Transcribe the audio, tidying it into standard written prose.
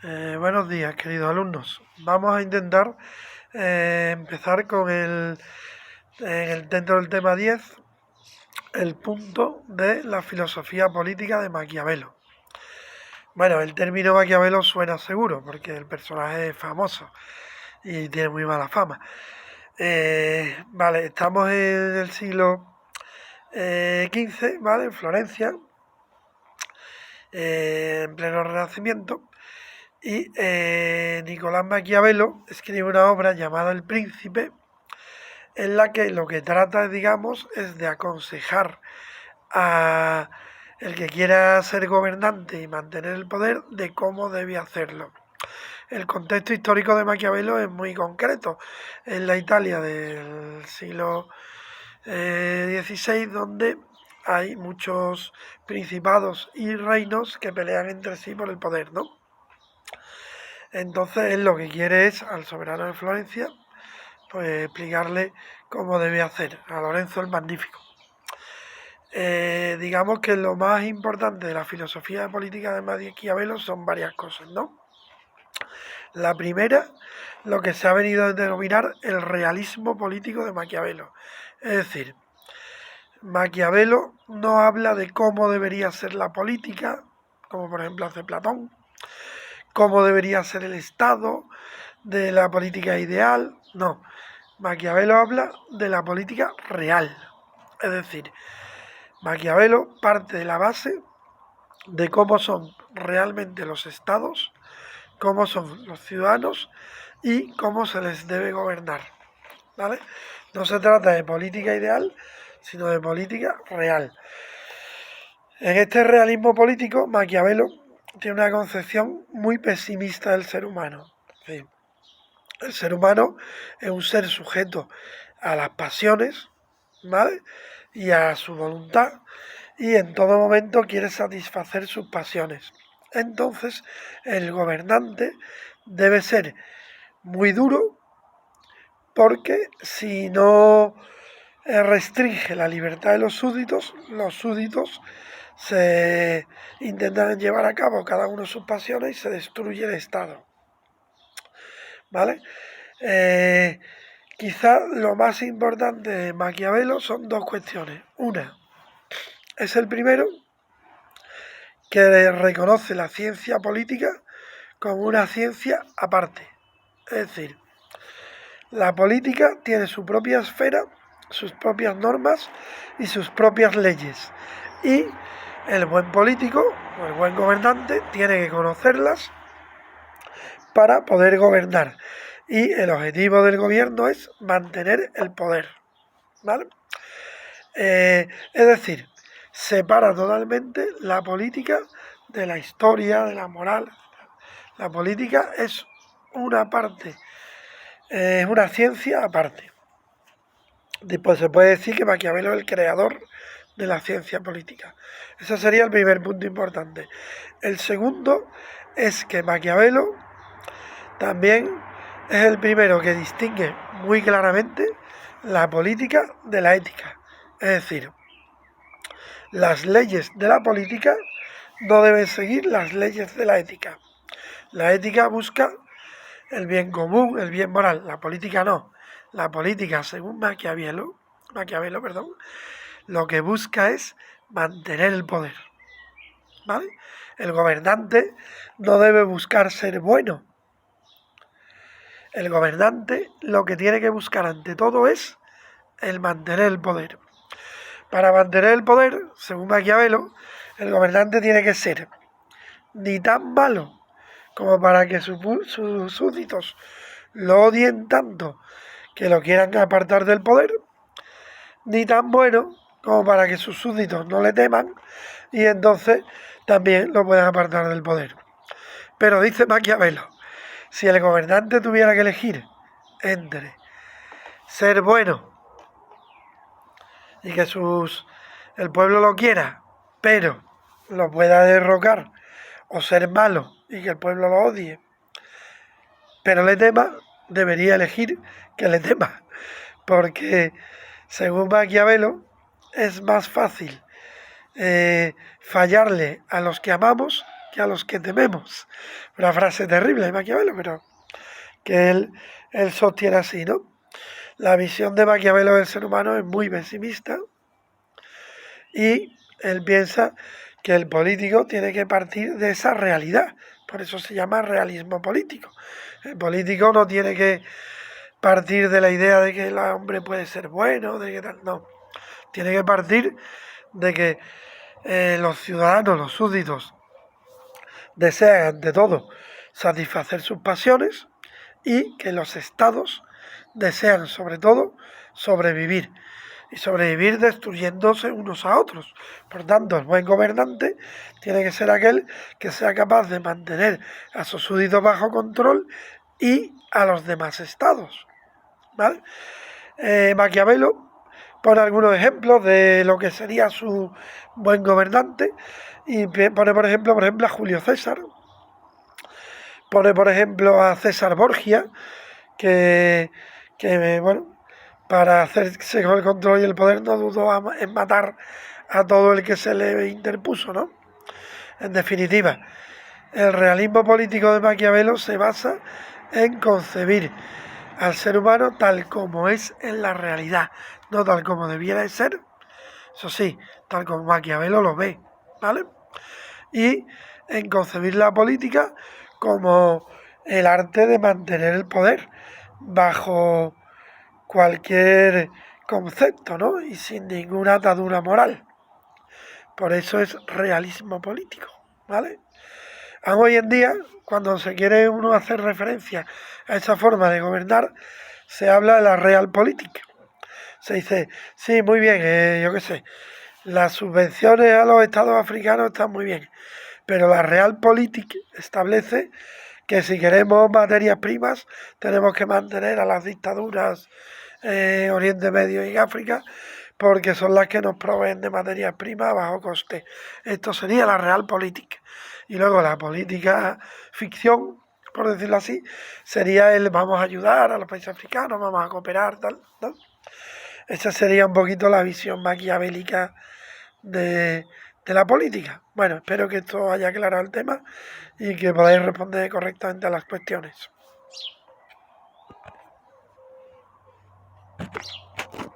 Buenos días, queridos alumnos. Vamos a intentar empezar con dentro del tema 10, el punto de la filosofía política de Maquiavelo. Bueno, el término Maquiavelo suena seguro porque el personaje es famoso y tiene muy mala fama. Vale, estamos en el siglo XV, ¿vale? En Florencia, en pleno Renacimiento. Y Nicolás Maquiavelo escribe una obra llamada El Príncipe, en la que lo que trata, digamos, es de aconsejar a el que quiera ser gobernante y mantener el poder de cómo debe hacerlo. El contexto histórico de Maquiavelo es muy concreto. En la Italia del siglo XVI, donde hay muchos principados y reinos que pelean entre sí por el poder, ¿no? Entonces él lo que quiere es al soberano de Florencia pues explicarle cómo debe hacer a Lorenzo el Magnífico. Digamos que lo más importante de la filosofía política de Maquiavelo son varias cosas, ¿no? La primera, lo que se ha venido a denominar el realismo político de Maquiavelo. Es decir, Maquiavelo no habla de cómo debería ser la política, como por ejemplo hace Platón, cómo debería ser el Estado, de la política ideal, no. Maquiavelo habla de la política real. Es decir, Maquiavelo parte de la base de cómo son realmente los estados, cómo son los ciudadanos y cómo se les debe gobernar, ¿vale? No se trata de política ideal, sino de política real. En este realismo político, Maquiavelo tiene una concepción muy pesimista del ser humano. Sí. El ser humano es un ser sujeto a las pasiones, ¿vale? Y a su voluntad, y en todo momento quiere satisfacer sus pasiones. Entonces, el gobernante debe ser muy duro, porque si no restringe la libertad de los súbditos se intentan llevar a cabo cada uno sus pasiones y se destruye el Estado, ¿vale? Quizá lo más importante de Maquiavelo son dos cuestiones. Una, es el primero que reconoce la ciencia política como una ciencia aparte. Es decir, la política tiene su propia esfera, sus propias normas y sus propias leyes. Y el buen político o el buen gobernante tiene que conocerlas para poder gobernar. Y el objetivo del gobierno es mantener el poder, ¿vale? Es decir, separa totalmente la política de la historia, de la moral. La política es una parte, es una ciencia aparte. Después se puede decir que Maquiavelo es el creador de la ciencia política. Ese sería el primer punto importante. El segundo es que Maquiavelo también es el primero que distingue muy claramente la política de la ética. Es decir, las leyes de la política no deben seguir las leyes de la ética. La ética busca el bien común, el bien moral. La política no. La política, según Maquiavelo, lo que busca es mantener el poder, ¿vale? El gobernante no debe buscar ser bueno. El gobernante lo que tiene que buscar ante todo es el mantener el poder. Para mantener el poder, según Maquiavelo, el gobernante tiene que ser ni tan malo como para que sus súbditos lo odien tanto que lo quieran apartar del poder, ni tan bueno como para que sus súbditos no le teman y entonces también lo puedan apartar del poder. Pero dice Maquiavelo, si el gobernante tuviera que elegir entre ser bueno y que el pueblo lo quiera, pero lo pueda derrocar, o ser malo y que el pueblo lo odie, pero le tema, debería elegir que le tema, porque según Maquiavelo es más fácil fallarle a los que amamos que a los que tememos. Una frase terrible de Maquiavelo, pero que él sostiene así, ¿no? La visión de Maquiavelo del ser humano es muy pesimista y él piensa que el político tiene que partir de esa realidad. Por eso se llama realismo político. El político no tiene que partir de la idea de que el hombre puede ser bueno, de que tal, no. Tiene que partir de que los ciudadanos, los súbditos, desean ante todo satisfacer sus pasiones y que los estados desean sobre todo sobrevivir y sobrevivir destruyéndose unos a otros. Por tanto, el buen gobernante tiene que ser aquel que sea capaz de mantener a sus súbditos bajo control y a los demás estados, ¿vale? Maquiavelo pone algunos ejemplos de lo que sería su buen gobernante y pone por ejemplo a Julio César, pone por ejemplo a César Borgia, que bueno, para hacerse con el control y el poder no dudó en matar a todo el que se le interpuso, ¿no? En definitiva, el realismo político de Maquiavelo se basa en concebir al ser humano tal como es en la realidad, no tal como debiera de ser, eso sí, tal como Maquiavelo lo ve, ¿vale? Y en concebir la política como el arte de mantener el poder bajo cualquier concepto, ¿no? Y sin ninguna atadura moral. Por eso es realismo político, ¿vale? Aún hoy en día, cuando se quiere uno hacer referencia a esa forma de gobernar, se habla de la realpolitik. Se dice, sí, muy bien, yo qué sé, las subvenciones a los estados africanos están muy bien, pero la realpolitik establece que si queremos materias primas tenemos que mantener a las dictaduras Oriente Medio y África porque son las que nos proveen de materias primas a bajo coste. Esto sería la realpolitik. Y luego la política ficción, por decirlo así, sería el vamos a ayudar a los países africanos, vamos a cooperar, tal, ¿no? Esa sería un poquito la visión maquiavélica de la política. Bueno, espero que esto haya aclarado el tema y que podáis responder correctamente a las cuestiones.